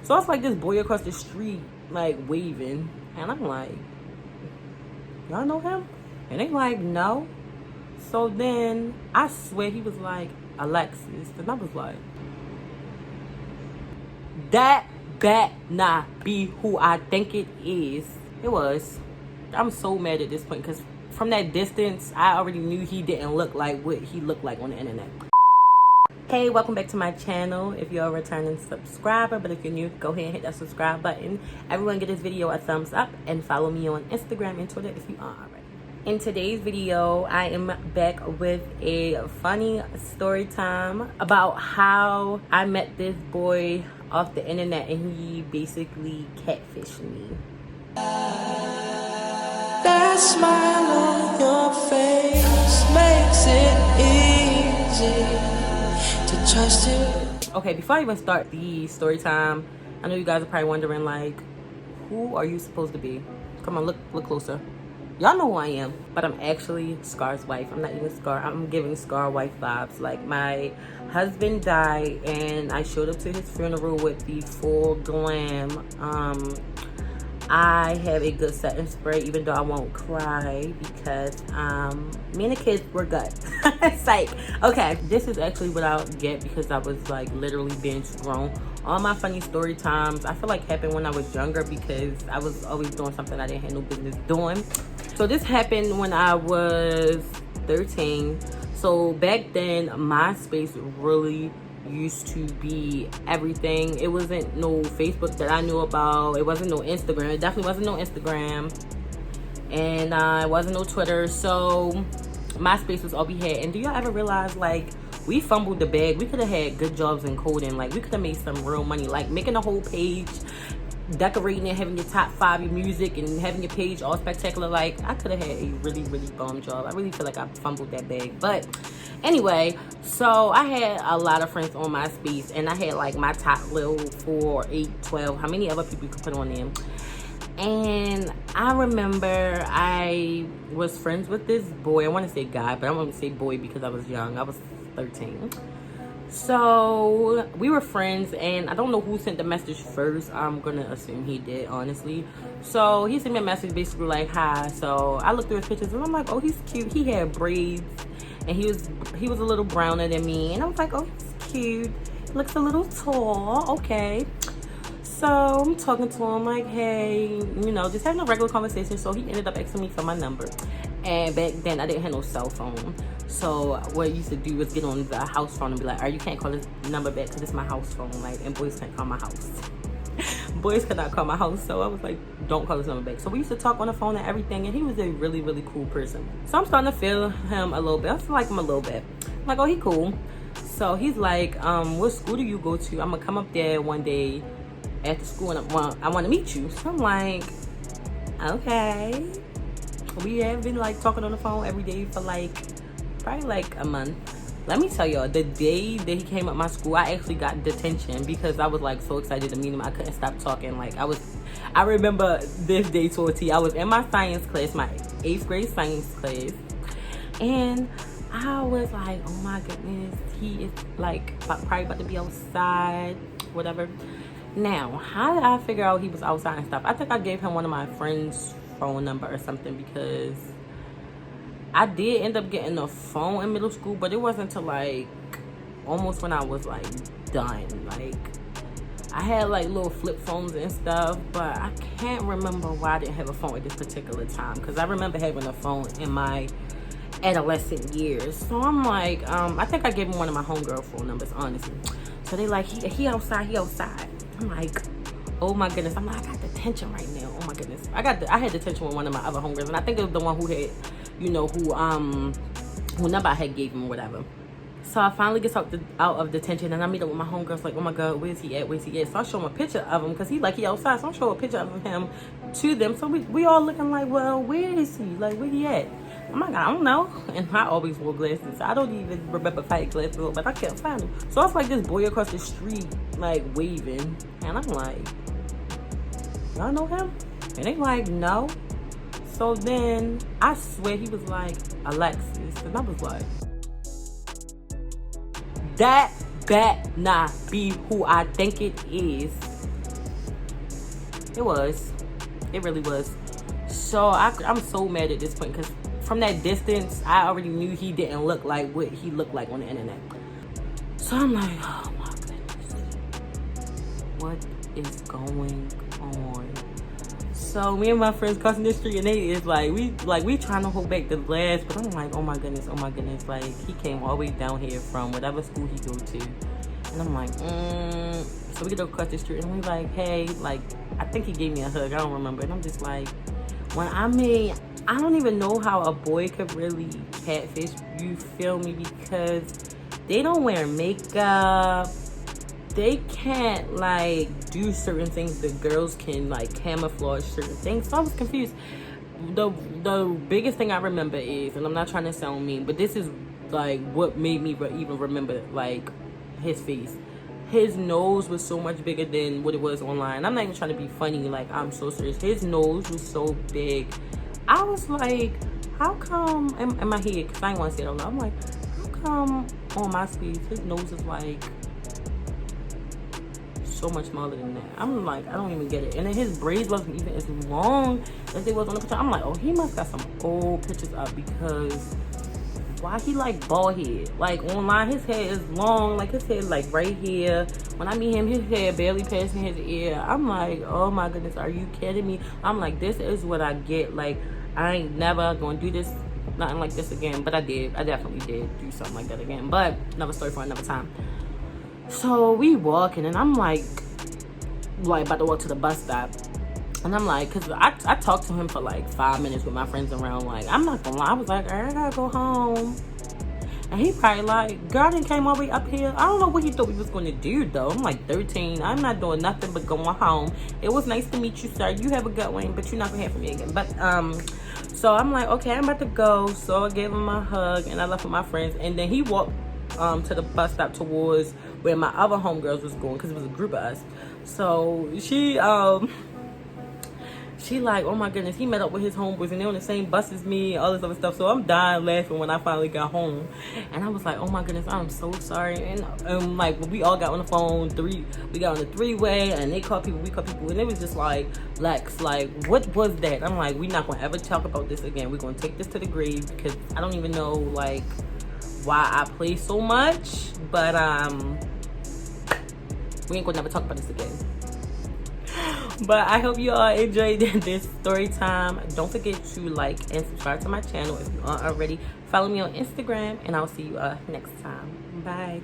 So it's like this boy across the street, like, waving. And I'm like, y'all know him? And they like, no. So then, I swear he was like, Alexis. And I was like, that not be who I think it is. It was. I'm so mad at this point because from that distance, I already knew he didn't look like what he looked like on the internet. Hey, welcome back to my channel. If you're a returning subscriber, but if you're new, go ahead and hit that subscribe button. Everyone give this video a thumbs up and follow me on Instagram and Twitter if you aren't already. In today's video, I am back with a funny story time about how I met this boy off the internet and he basically catfished me. That smile on your face makes it easy to trust you. Okay, before I even start the story time, I know you guys are probably wondering, like, who are you supposed to be? Come on, look closer. Y'all know who I am, but I'm actually Scar's wife. I'm not even Scar. I'm giving Scar wife vibes. Like, my husband died and I showed up to his funeral with the full glam. I have a good setting spray, even though I won't cry because me and the kids were good. It's like, okay, this is actually what I'll get because I was like literally binge grown. All my funny story times, I feel like happened when I was younger because I was always doing something I didn't have no business doing. So this happened when I was 13. So back then, MySpace really used to be everything. It wasn't no Facebook that I knew about. It wasn't no Instagram. It definitely wasn't no Instagram. And it wasn't no Twitter. So MySpace was all we had. And do y'all ever realize, like, we fumbled the bag? We could have had good jobs in coding. Like, we could have made some real money. Like, making a whole page, decorating it, having your top 5 your music, and having your page all spectacular. Like, I could have had a really bomb job. I really feel like I fumbled that bag. But anyway, so I had a lot of friends on MySpace, and I had like my top little 4, 8, 12, how many other people you could put on them. And I remember I was friends with this boy. I want to say guy, but I want to say boy because I was young. I was 13. So we were friends, and I don't know who sent the message first. I'm gonna assume he did, honestly. So he sent me a message basically like, hi. So I looked through his pictures and I'm like, oh, he's cute. He had braids and he was a little browner than me, and I was like, oh, he's cute. He looks a little tall. Okay. So I'm talking to him like, hey, you know, just having a regular conversation. So he ended up asking me for my number. And back then I didn't have no cell phone. So what I used to do was get on the house phone and be like, all right, you can't call this number back because it's my house phone. Like, and boys can't call my house. Boys cannot call my house. So I was like, don't call this number back. So we used to talk on the phone and everything. And he was a really cool person. So I'm starting to feel him a little bit. I feel like him a little bit. I'm like, oh, he cool. So he's like, what school do you go to? I'm going to come up there one day after school and I want to meet you. So I'm like, okay. We have been like talking on the phone every day for like probably like a month. Let me tell y'all, the day that he came up my school, I actually got detention because I was like so excited to meet him. I couldn't stop talking. Like, I remember this day to a T. I was in my science class, my 8th grade science class, and I was like, oh my goodness, he is like probably about to be outside, whatever. Now, how did I figure out he was outside and stuff? I think I gave him one of my friends' phone number or something because I did end up getting a phone in middle school, but it wasn't until like almost when I was like done. Like, I had like little flip phones and stuff, but I can't remember why I didn't have a phone at this particular time because I remember having a phone in my adolescent years. So I'm like, I think I gave him one of my homegirl phone numbers, honestly. So they like, he outside, he outside. I'm like, oh my goodness. I'm like, I got detention right now. Oh my goodness. I had detention with one of my other homegirls, and I think it was the one who had, you know, who number I had gave him or whatever. So I finally get out of detention, and I meet up with my homegirls like, oh my God, where's he at? Where's he at? So I show him a picture of him because he outside. So I show a picture of him to them. So we all looking like, well, where is he? Like, where he at? I'm like, I don't know. And I always wore glasses. I don't even remember fighting glasses, but I can't find him. So I was like this boy across the street, like waving. And I'm like, y'all know him? And they like, no. So then I swear he was like, Alexis. And I was like, that not be who I think it is. It was. It really was. So I'm so mad at this point because from that distance, I already knew he didn't look like what he looked like on the internet. So I'm like, oh my goodness, what is going on? So me and my friends crossing the street, and they is we trying to hold back the glass, but I'm like, oh my goodness, like he came all the way down here from whatever school he go to, and I'm like, So we get across the street, and we like, hey, like I think he gave me a hug, I don't remember, and I'm just like, I don't even know how a boy could really catfish, you feel me, because they don't wear makeup. They can't like do certain things the girls can, like camouflage certain things. So I was confused. The biggest thing I remember is, and I'm not trying to sound mean, but this is like what made me even remember like his face. His nose was so much bigger than what it was online. I'm not even trying to be funny, like I'm so serious. His nose was so big. I was like, how come in my head, because I didn't want to say it out loud, I'm like, how come on my speed his nose is like so much smaller than that? I'm like, I don't even get it. And then his braids wasn't even as long as they was on the picture. I'm like, oh, he must got some old pictures up, because why he like bald head? Like online his hair is long, like his hair like right here. When I meet him, his hair barely passing his ear. I'm like, oh my goodness, are you kidding me? I'm like, this is what I get. Like, I ain't never gonna do this, nothing like this again. But I definitely did do something like that again, but another story for another time. So we walking, and I'm like about to walk to the bus stop, and I'm like, because I talked to him for like 5 minutes with my friends around. Like, I'm not gonna lie, I was like, I gotta go home. And he probably like, girl, I didn't came all the way up here. I don't know what he thought we was gonna do though. I'm like 13. I'm not doing nothing but going home. It was nice to meet you, sir. You have a good one, but you're not gonna hear from me again. But so I'm like, okay, I'm about to go. So I gave him a hug, and I left with my friends. And then he walked to the bus stop towards where my other homegirls was going, because it was a group of us. So she like, oh my goodness, he met up with his homeboys, and they're on the same bus as me, all this other stuff. So I'm dying laughing when I finally got home. And I was like, oh my goodness, I'm so sorry. And like, when we all got on the phone, we got on the three-way, and they called people, we called people, and it was just like, Lex, like, what was that? I'm like, we're not gonna ever talk about this again. We're gonna take this to the grave, because I don't even know like why I play so much, but we ain't gonna never talk about this again. But I hope you all enjoyed this story time. Don't forget to like and subscribe to my channel if you aren't already. Follow me on Instagram, and I'll see you next time. Bye.